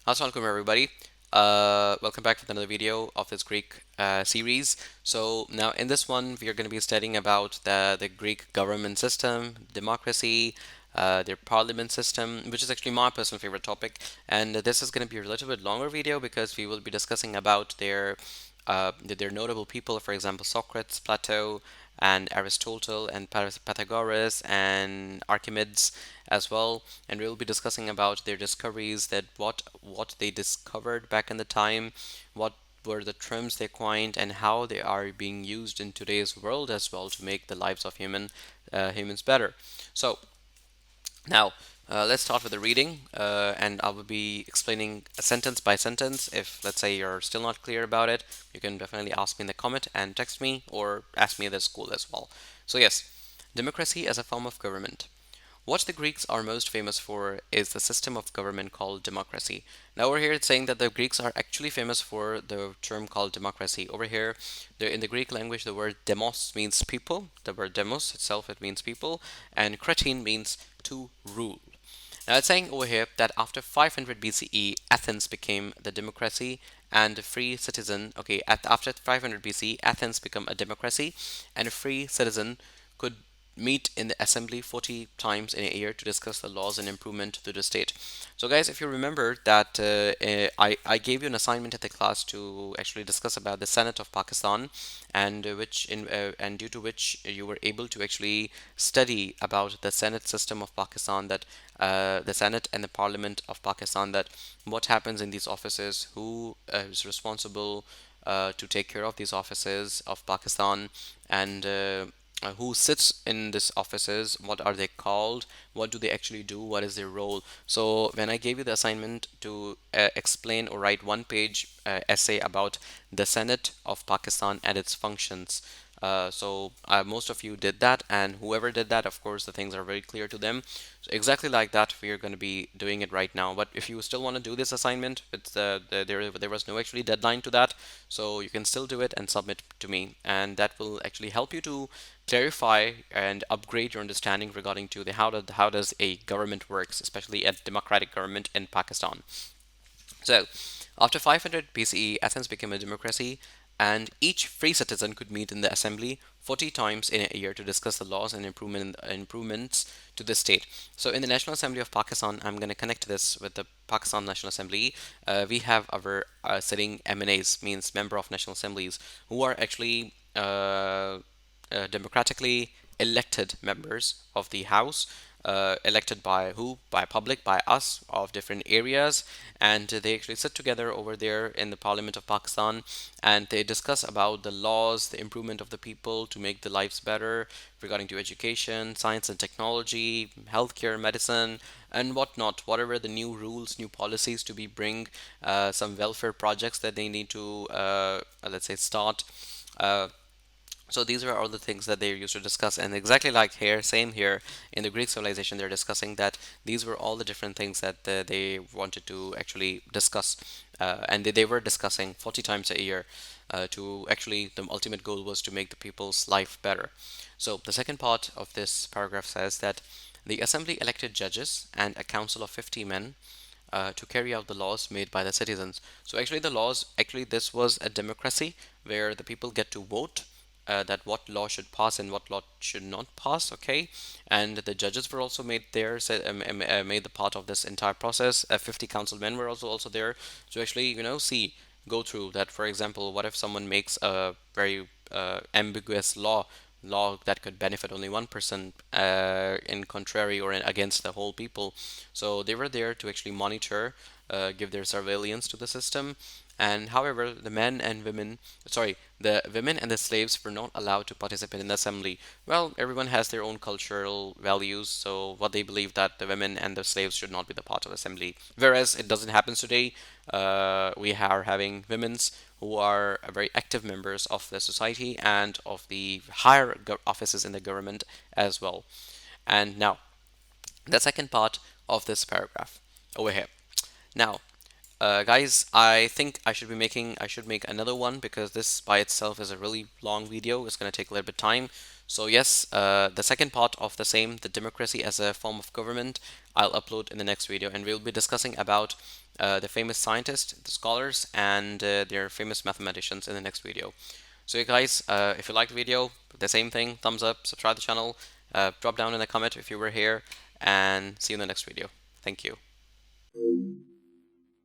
Assalamualaikum everybody. Welcome back with another video of this Greek series. So now in this one we are going to be studying about the Greek government system, democracy, their parliament system, which is actually my personal favorite topic. And this is going to be a little bit longer video because we will be discussing about their notable people, for example, Socrates, Plato, and Aristotle, and Pythagoras, and Archimedes as well. And we'll be discussing about their discoveries, that what they discovered back in the time, what were the terms they coined, and how they are being used in today's world as well to make the lives of humans better. So now, let's start with the reading, and I will be explaining a sentence by sentence. If, let's say, you're still not clear about it, you can definitely ask me in the comment and text me or ask me at the school as well. So, yes, democracy as a form of government. What the Greeks are most famous for is the system of government called democracy. Now, over here, it's saying that the Greeks are actually famous for the term called democracy. Over here, in the Greek language, the word demos means people. The word demos itself, it means people, and kretin means to rule. Now it's saying over here that after 500 BCE, Athens became the democracy and a free citizen. Okay, after 500 BCE, Athens became a democracy and a free citizen could meet in the assembly 40 times in a year to discuss the laws and improvement to the state. So guys, if you remember that I gave you an assignment at the class to actually discuss about the Senate of Pakistan, and and due to which you were able to actually study about the Senate system of Pakistan, that the Senate and the Parliament of Pakistan, that what happens in these offices, who is responsible to take care of these offices of Pakistan, and who sits in these offices, what are they called, what do they actually do, what is their role. So when I gave you the assignment to explain or write one page essay about the Senate of Pakistan and its functions, most of you did that, and whoever did that, of course, the things are very clear to them. So exactly like that, we are going to be doing it right now. But if you still want to do this assignment, there was no actually deadline to that, so you can still do it and submit to me, and that will actually help you to clarify and upgrade your understanding regarding to the how does a government works, especially a democratic government in Pakistan. So, after 500 BCE, Athens became a democracy, and each free citizen could meet in the assembly 40 times in a year to discuss the laws and improvements to the state. So, in the National Assembly of Pakistan, I'm going to connect this with the Pakistan National Assembly. We have our sitting MNAs, means member of national assemblies, who are actually democratically elected members of the House, elected by who? By public, by us of different areas, and they actually sit together over there in the Parliament of Pakistan, and they discuss about the laws, the improvement of the people to make the lives better regarding to education, science and technology, healthcare, medicine, and whatnot. Whatever the new rules, new policies to be bring, some welfare projects that they need to let's say start. Uh, so these are all the things that they used to discuss, and exactly like here, same here in the Greek civilization, they're discussing that these were all the different things that they wanted to actually discuss, and they were discussing 40 times a year. To actually, the ultimate goal was to make the people's life better. So the second part of this paragraph says that the assembly elected judges and a council of 50 men to carry out the laws made by the citizens. So actually, the laws, actually, this was a democracy where the people get to vote that what law should pass and what law should not pass. Okay, and the judges were also made there, made the part of this entire process. 50 councilmen were also there to actually, see, go through that. For example, what if someone makes a very ambiguous law that could benefit only one person in contrary or against the whole people. So they were there to actually monitor, give their surveillance to the system. And however, the women and the slaves were not allowed to participate in the assembly. Well, everyone has their own cultural values, so what they believe that the women and the slaves should not be the part of the assembly. Whereas it doesn't happen today. We are having women's who are very active members of the society and of the higher offices in the government as well. And now, the second part of this paragraph over here. Now, guys, I think I should make another one because this by itself is a really long video. It's going to take a little bit of time. So yes, the second part of the same, the democracy as a form of government, I'll upload in the next video, and we'll be discussing about the famous scientists, the scholars, and their famous mathematicians in the next video. So you guys, if you liked the video, the same thing, thumbs up, subscribe to the channel, drop down in a comment if you were here, and see you in the next video. Thank you.